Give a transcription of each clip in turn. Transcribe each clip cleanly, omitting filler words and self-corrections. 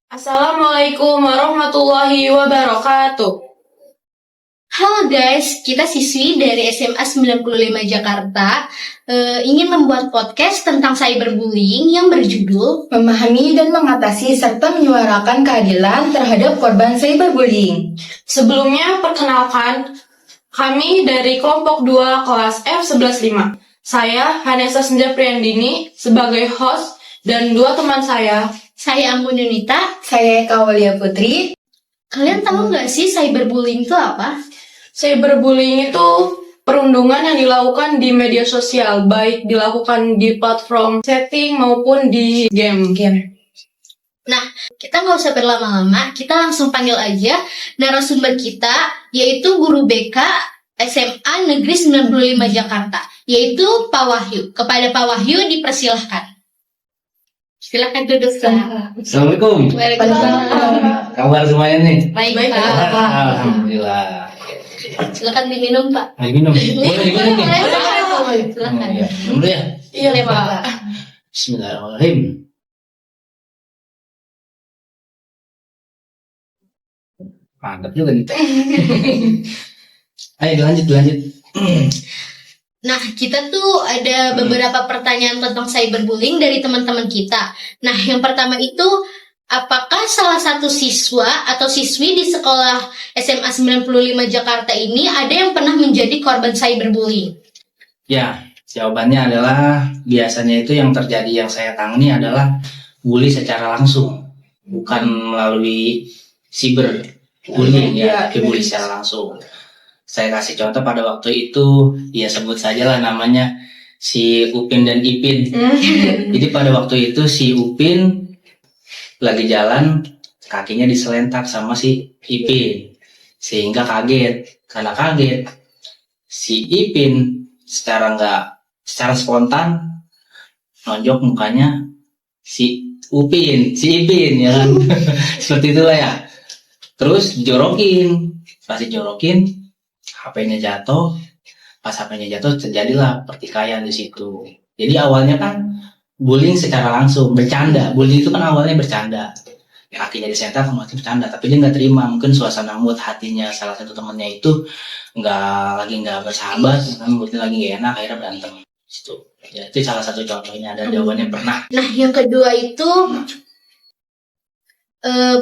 Assalamualaikum warahmatullahi wabarakatuh. Halo guys, kita siswi dari SMA 95 Jakarta ingin membuat podcast tentang cyberbullying yang berjudul Memahami dan mengatasi serta menyuarakan keadilan terhadap korban cyberbullying. Sebelumnya perkenalkan, kami dari kelompok 2 kelas F115. Saya Hanesa Senja Priyandini sebagai host dan dua teman saya. Saya Anggun Yunita. Saya Eka Aulia Putri. Kalian tahu nggak sih cyberbullying itu apa? Cyberbullying itu perundungan yang dilakukan di media sosial, baik dilakukan di platform chatting maupun di game. Nah, kita nggak usah berlama-lama, kita langsung panggil aja narasumber kita, yaitu Guru BK SMA Negeri 95 Jakarta, yaitu Pak Wahyu. Kepada Pak Wahyu dipersilahkan. Silakan duduk, Pak. Assalamualaikum. Waalaikumsalam. Kabar semuanya nih? Baik, Pak. Alhamdulillah. Silakan diminum, Pak. Ayo minum. Boleh diminum nih. Silakan. Ya. Minum dulu ya. Iya, Pak. Bismillahirrahmanirrahim. Mantap juga nih. Ayo dilanjut. Nah, kita tuh ada beberapa pertanyaan tentang cyberbullying dari teman-teman kita. Nah, yang pertama itu, apakah salah satu siswa atau siswi di sekolah SMA 95 Jakarta ini ada yang pernah menjadi korban cyberbullying? Ya, jawabannya adalah biasanya itu yang terjadi yang saya tangani adalah bully secara langsung, bukan melalui cyberbullying ya, bully secara langsung. Saya kasih contoh pada waktu itu, ya sebut sajalah namanya si Upin dan Ipin. Jadi pada waktu itu si Upin lagi jalan, kakinya diselentak sama si Ipin, sehingga kaget. Karena kaget, si Ipin secara spontan nonjok mukanya si Ipin ya kan. Seperti itulah ya. Terus dijorokin, pas dijorokin HP-nya jatuh. Pas HP-nya jatuh terjadilah pertikaian di situ. Jadi awalnya kan bullying secara langsung, bercanda. Bullying itu kan awalnya bercanda. Kakinya disentak, mungkin bercanda, tapi dia nggak terima. Mungkin suasana mood hatinya salah satu temannya itu nggak bersahabat, kan moodnya lagi nggak enak, akhirnya berantem. Situ. Ya, itu salah satu contohnya. Ada jawabannya pernah. Nah, yang kedua itu,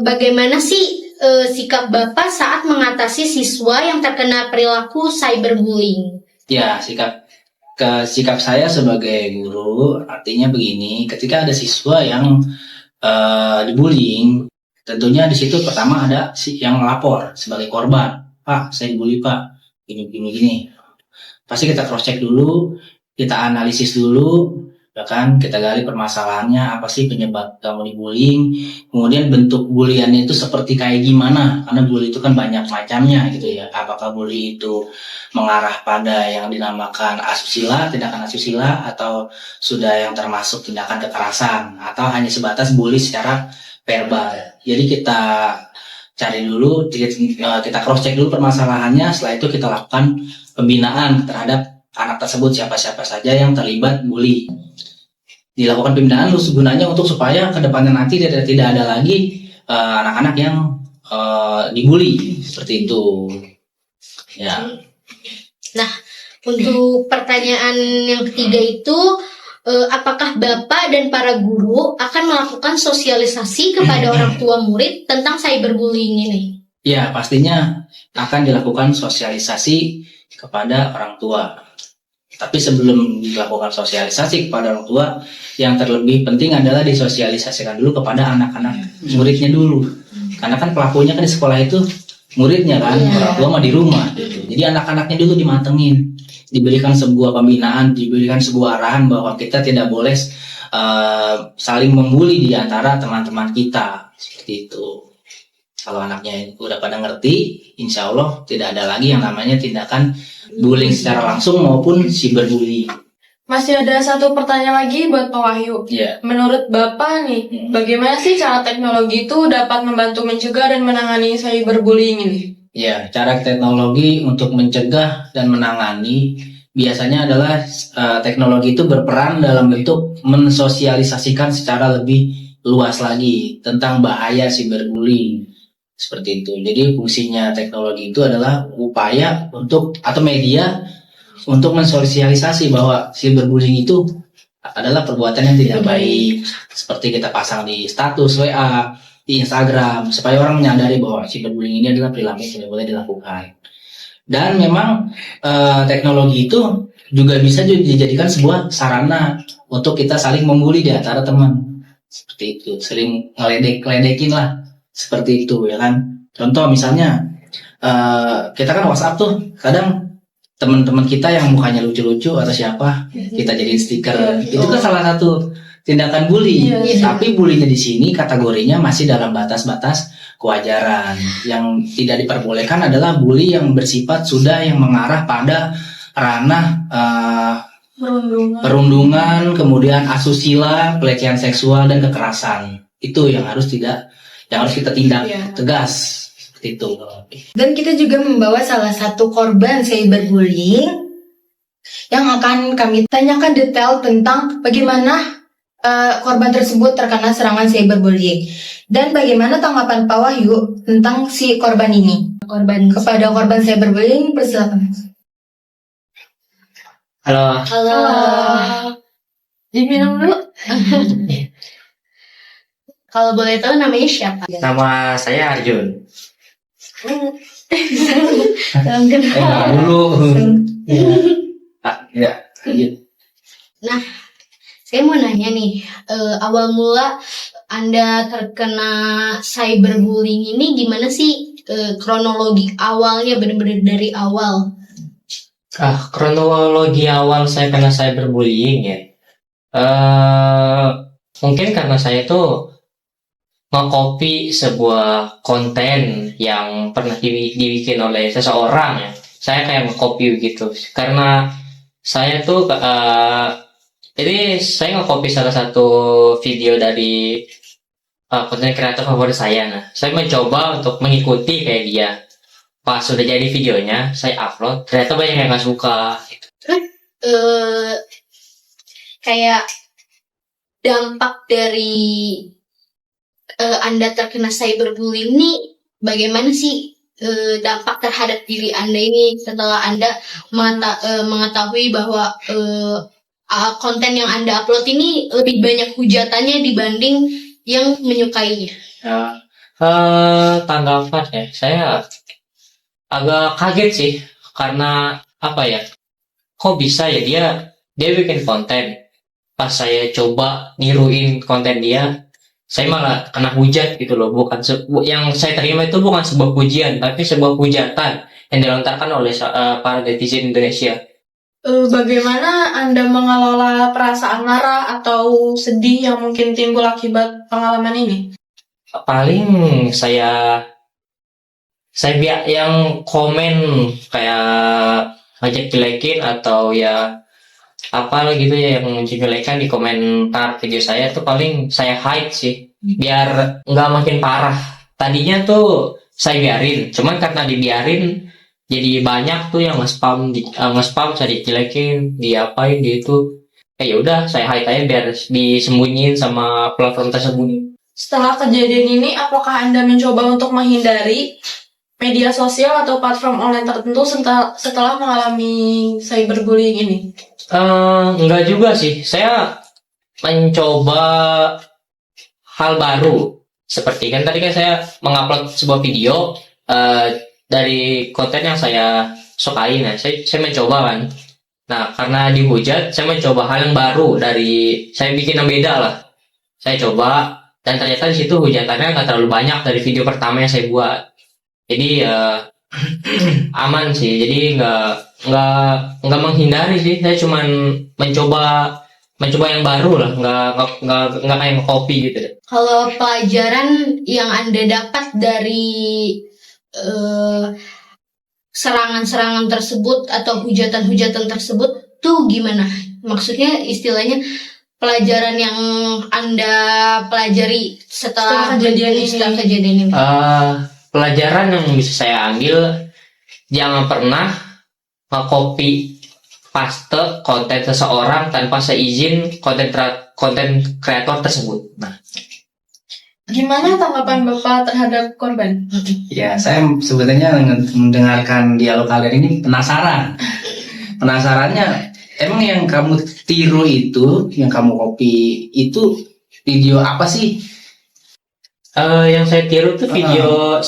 bagaimana sih sikap Bapak saat mengatasi siswa yang terkena perilaku cyberbullying? Ya, sikap saya sebagai guru artinya begini, ketika ada siswa yang dibullying, tentunya di situ pertama ada yang melapor sebagai korban. Pak, saya dibully Pak, gini. Pasti kita cross check dulu, kita analisis dulu, ya kan, kita gali permasalahannya, apa sih penyebab kamu dibullying, kemudian bentuk buliannya itu seperti kayak gimana, karena bully itu kan banyak macamnya gitu ya. Apakah bully itu mengarah pada yang dinamakan asusila, tindakan asusila, atau sudah yang termasuk tindakan kekerasan, atau hanya sebatas bully secara verbal. Jadi kita cari dulu, kita cross check dulu permasalahannya, setelah itu kita lakukan pembinaan terhadap anak tersebut, siapa-siapa saja yang terlibat bully. Dilakukan pembinaan gunanya untuk supaya kedepannya nanti tidak ada lagi anak-anak yang dibully seperti itu. Ya. Nah, untuk pertanyaan yang ketiga itu, apakah Bapak dan para guru akan melakukan sosialisasi kepada orang tua murid tentang cyberbullying ini? Ya, pastinya akan dilakukan sosialisasi kepada orang tua. Tapi sebelum dilakukan sosialisasi kepada orang tua, yang terlebih penting adalah disosialisasikan dulu kepada anak-anak muridnya dulu. Karena kan pelakunya kan di sekolah itu muridnya kan, orang tua mah di rumah gitu. Jadi anak-anaknya dulu dimantengin, diberikan sebuah pembinaan, diberikan sebuah arahan bahwa kita tidak boleh saling membuli di antara teman-teman kita, seperti itu. Kalau anaknya udah pada ngerti, insya Allah tidak ada lagi yang namanya tindakan bullying secara langsung maupun cyberbullying. Masih ada satu pertanyaan lagi buat Pak Wahyu. Ya. Menurut Bapak nih, bagaimana sih cara teknologi itu dapat membantu mencegah dan menangani cyberbullying ini? Ya, cara teknologi untuk mencegah dan menangani biasanya adalah teknologi itu berperan dalam bentuk mensosialisasikan secara lebih luas lagi tentang bahaya cyberbullying. Seperti itu. Jadi fungsinya teknologi itu adalah upaya untuk atau media untuk mensosialisasi bahwa cyberbullying itu adalah perbuatan yang tidak baik. Seperti kita pasang di status WA, di Instagram, supaya orang menyadari bahwa cyberbullying ini adalah perilaku yang tidak boleh dilakukan. Dan memang teknologi itu juga bisa dijadikan sebuah sarana untuk kita saling membuli di antara teman. Seperti itu, sering ngeledek-ledekin lah. Seperti itu ya kan. Contoh misalnya kita kan WhatsApp tuh kadang teman-teman kita yang mukanya lucu-lucu atau siapa kita jadiin stiker. Itu kan salah satu tindakan bully. Tapi bullynya di sini kategorinya masih dalam batas-batas kewajaran. Yang tidak diperbolehkan adalah bully yang bersifat sudah yang mengarah pada ranah perundungan, kemudian asusila, pelecehan seksual dan kekerasan. Itu yang harus kita tindak tegas. Seperti itu. Dan kita juga membawa salah satu korban cyberbullying yang akan kami tanyakan detail tentang bagaimana korban tersebut terkena serangan cyberbullying dan bagaimana tanggapan Pak Wahyu tentang si korban ini. Kepada korban cyberbullying, persilakan. Halo, Halo. Diminum dulu. Kalau boleh tahu namanya siapa? nama saya Arjun. Salam kenal. Dulu. Ya. Nah, saya mau nanya nih, awal mula Anda terkena cyberbullying ini gimana sih, kronologi awalnya benar-benar dari awal? Kronologi awal saya kena cyberbullying ya. Mungkin karena saya tuh nge-copy sebuah konten yang pernah dibikin oleh seseorang ya. Saya kayak nge-copy gitu. Karena saya tuh jadi saya nge-copy salah satu video dari konten kreator favorit saya. Nah, saya mencoba untuk mengikuti kayak dia. Pas sudah jadi videonya, saya upload. Ternyata banyak yang nggak suka. Kayak dampak dari Anda terkena cyberbullying ini bagaimana sih, dampak terhadap diri Anda ini setelah Anda mengetahui bahwa konten yang Anda upload ini lebih banyak hujatannya dibanding yang menyukainya? Tanggapan ya, saya agak kaget sih karena apa ya? Kok bisa ya dia bikin konten, pas saya coba niruin konten dia, saya malah kena hujat gitu loh. Yang saya terima itu bukan sebuah pujian, tapi sebuah hujatan yang dilontarkan oleh para netizen Indonesia. Bagaimana Anda mengelola perasaan marah atau sedih yang mungkin timbul akibat pengalaman ini? Paling saya yang komen kayak ngajak jelekin atau ya apa gitu ya yang menjelekan di komentar video saya tuh paling saya hide sih biar nggak makin parah. Tadinya tuh saya biarin, cuman karena dibiarin jadi banyak tuh yang nge-spam saya dijelekin, diapain gitu. Ya udah saya hide aja biar disembunyiin sama platform tersebut. Setelah kejadian ini, apakah Anda mencoba untuk menghindari media sosial atau platform online tertentu setelah mengalami cyberbullying ini? Enggak juga sih. Saya mencoba hal baru. Seperti kan tadi kan saya mengupload sebuah video dari konten yang saya sukai. Nah, saya mencoba kan. Nah, karena dihujat, saya mencoba hal yang baru saya bikin yang beda lah. Saya coba dan ternyata di situ hujatannya nggak terlalu banyak dari video pertama yang saya buat. Jadi aman sih. Jadi nggak menghindari sih. Saya cuman mencoba yang baru lah. Nggak kayak nge-copy gitu deh. Kalau pelajaran yang Anda dapat dari serangan-serangan tersebut atau hujatan-hujatan tersebut tuh gimana? Maksudnya istilahnya pelajaran yang Anda pelajari setelah kejadian ini. Pelajaran yang bisa saya ambil, jangan pernah nge-copy paste konten seseorang tanpa seizin konten kreator tersebut. Nah, Gimana tanggapan Bapak terhadap korban? Ya, saya sebenarnya mendengarkan dialog kalian ini penasaran. Penasarannya, emang yang kamu tiru itu, yang kamu copy itu video apa sih? Yang saya tiru tuh video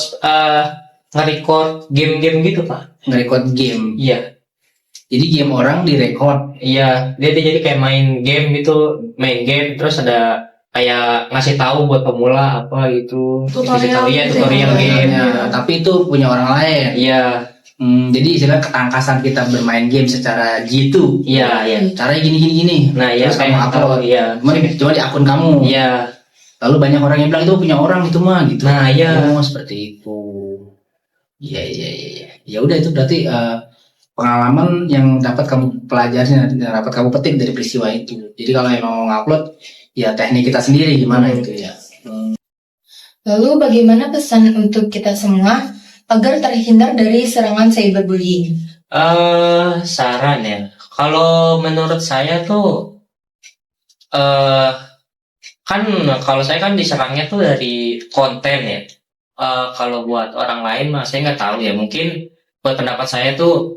nge-record game-game gitu, Pak. Nge-record game. Iya. Jadi game orang direkod. Iya, dia jadi kayak main game gitu, main game terus ada kayak ngasih tahu buat pemula apa gitu. Tutorial Iya, gitu tutorial ya. game. Tapi itu punya orang lain. Iya, Jadi istilah ketangkasan kita bermain game secara gitu. iya, iya. Caranya gini. Nah, iya Terus kayak kamu upload. iya. Cuma di akun kamu. Iya. Lalu banyak orang yang bilang itu punya orang itu mah gitu. Nah, iya. Oh, seperti itu. Iya. Ya udah itu berarti pengalaman yang dapat kamu pelajari dan dapat kamu petik dari peristiwa itu. Jadi kalau emang mau ngupload, ya teknik kita sendiri gimana gitu ya. Lalu bagaimana pesan untuk kita semua agar terhindar dari serangan cyberbullying? Saran ya. Kalau menurut saya tuh kan kalau saya kan diserangnya tuh dari konten ya. Kalau buat orang lain mah saya nggak tahu ya. Mungkin buat pendapat saya tuh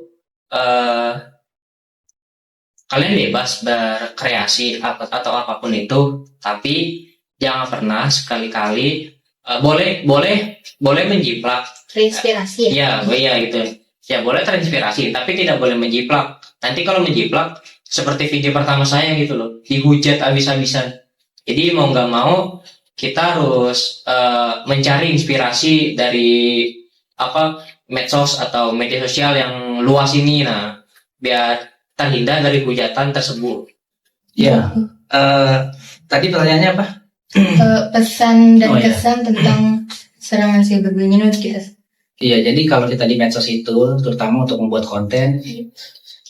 kalian bebas berkreasi atau apapun itu, tapi jangan pernah sekali-kali boleh menjiplak. Terinspirasi ya. Iya gitu. Ya boleh terinspirasi, tapi tidak boleh menjiplak. Nanti kalau menjiplak, seperti video pertama saya gitu loh, dihujat abis-abisan. Jadi mau nggak mau kita harus mencari inspirasi dari medsos atau media sosial yang luas ini, nah biar terhindar dari hujatan tersebut. Ya. Tadi pertanyaannya apa? Pesan dan Oh, iya. kesan tentang serangan cyberbullying menurut kita. Iya, jadi kalau kita di medsos itu, terutama untuk membuat konten,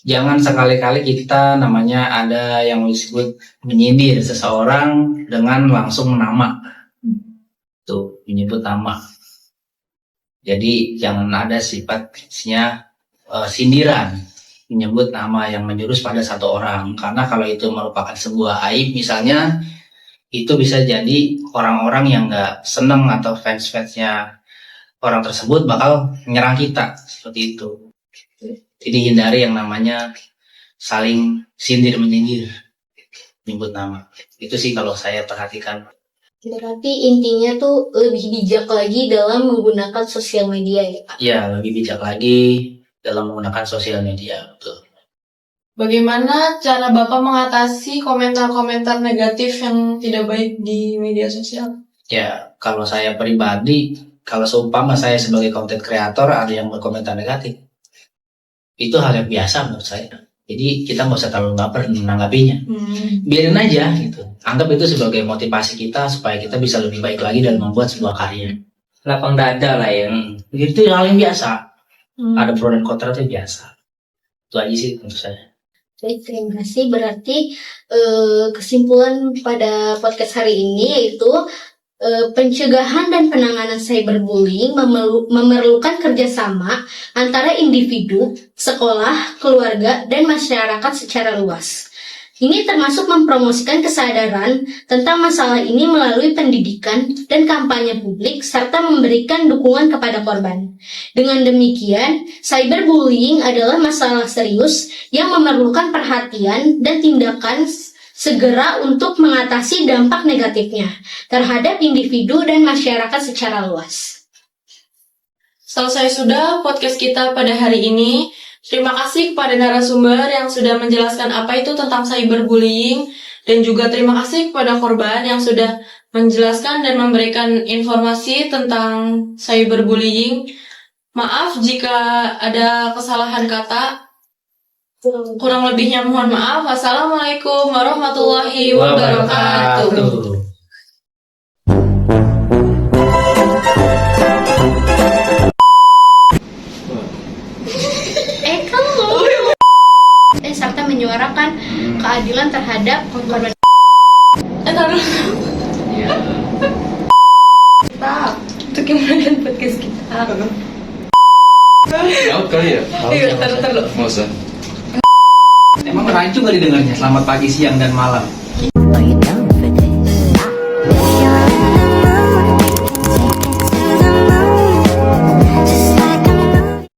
jangan sekali-kali kita namanya ada yang disebut menyindir seseorang dengan langsung nama. Tuh, menyebut nama. Jadi jangan ada sifatnya sindiran, menyebut nama yang menjurus pada satu orang. Karena kalau itu merupakan sebuah aib misalnya, itu bisa jadi orang-orang yang nggak seneng atau fans-fansnya orang tersebut bakal menyerang kita seperti itu. Jadi hindari yang namanya saling sindir menyindir, menyebut nama. Itu sih kalau saya perhatikan. Berarti intinya tuh lebih bijak lagi dalam menggunakan sosial media ya, Kak. Ya, lebih bijak lagi dalam menggunakan sosial media. Betul. Bagaimana cara Bapak mengatasi komentar-komentar negatif yang tidak baik di media sosial? Ya, kalau saya pribadi, kalau seumpama saya sebagai content creator ada yang berkomentar negatif, itu hal yang biasa menurut saya. Jadi kita nggak usah terlalu baper menanggapinya. Biarin aja gitu. Anggap itu sebagai motivasi kita supaya kita bisa lebih baik lagi dalam membuat sebuah karya. Lapang dada lah ya. Itu hal yang biasa. Ada pro dan kontra itu biasa. Itu aja sih menurut saya. Baik, terima kasih. Berarti kesimpulan pada podcast hari ini yaitu pencegahan dan penanganan cyberbullying memerlukan kerjasama antara individu, sekolah, keluarga, dan masyarakat secara luas. Ini termasuk mempromosikan kesadaran tentang masalah ini melalui pendidikan dan kampanye publik serta memberikan dukungan kepada korban. Dengan demikian, cyberbullying adalah masalah serius yang memerlukan perhatian dan tindakan segera untuk mengatasi dampak negatifnya terhadap individu dan masyarakat secara luas. Selesai sudah podcast kita pada hari ini. Terima kasih kepada narasumber yang sudah menjelaskan apa itu tentang cyberbullying, dan juga terima kasih kepada korban yang sudah menjelaskan dan memberikan informasi tentang cyberbullying. Maaf jika ada kesalahan kata. Kurang lebihnya mohon maaf. Wassalamualaikum warahmatullahi wabarakatuh. Serta menyuarakan keadilan terhadap korban. Taruh. Stop. Untuk yang mendengarkan podcast kita. Out kali ya? Taruh. Nggak usah. Emang rancu gak didengarnya? Selamat pagi, siang, dan malam.